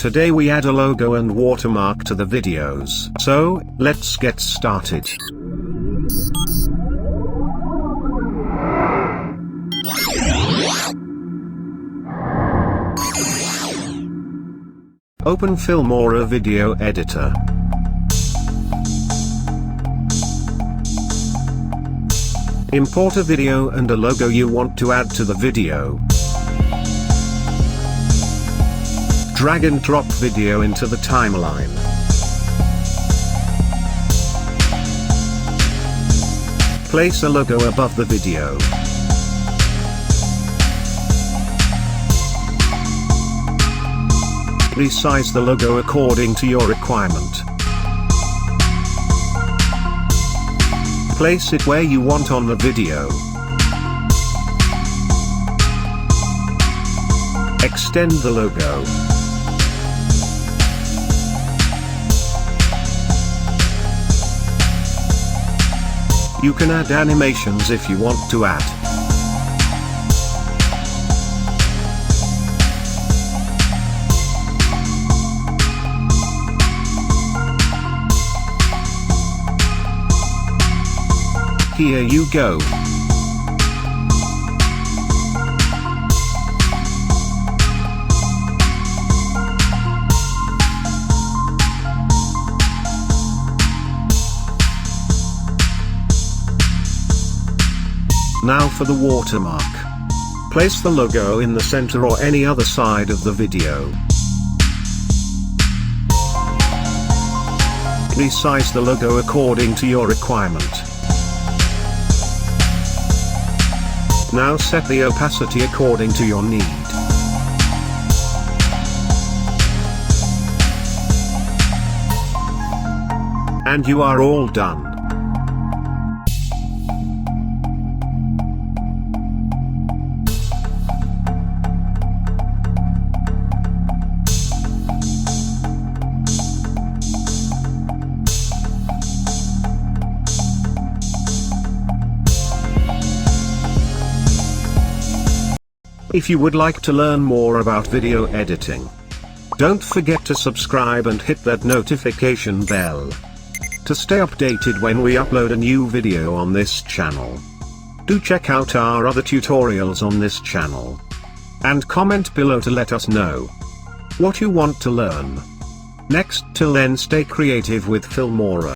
Today we add a logo and watermark to the videos. So, let's get started. Open Filmora Video Editor. Import a video and a logo you want to add to the video. Drag and drop video into the timeline. Place a logo above the video. Resize the logo according to your requirement. Place it where you want on the video. Extend the logo. You can add animations if you want to add. Here you go. Now for the watermark. Place the logo in the center or any other side of the video. Resize the logo according to your requirement. Now set the opacity according to your need. And you are all done. If you would like to learn more about video editing, don't forget to subscribe and hit that notification bell to stay updated when we upload a new video on this channel. Do check out our other tutorials on this channel. And comment below to let us know what you want to learn next. Till then, stay creative with Filmora.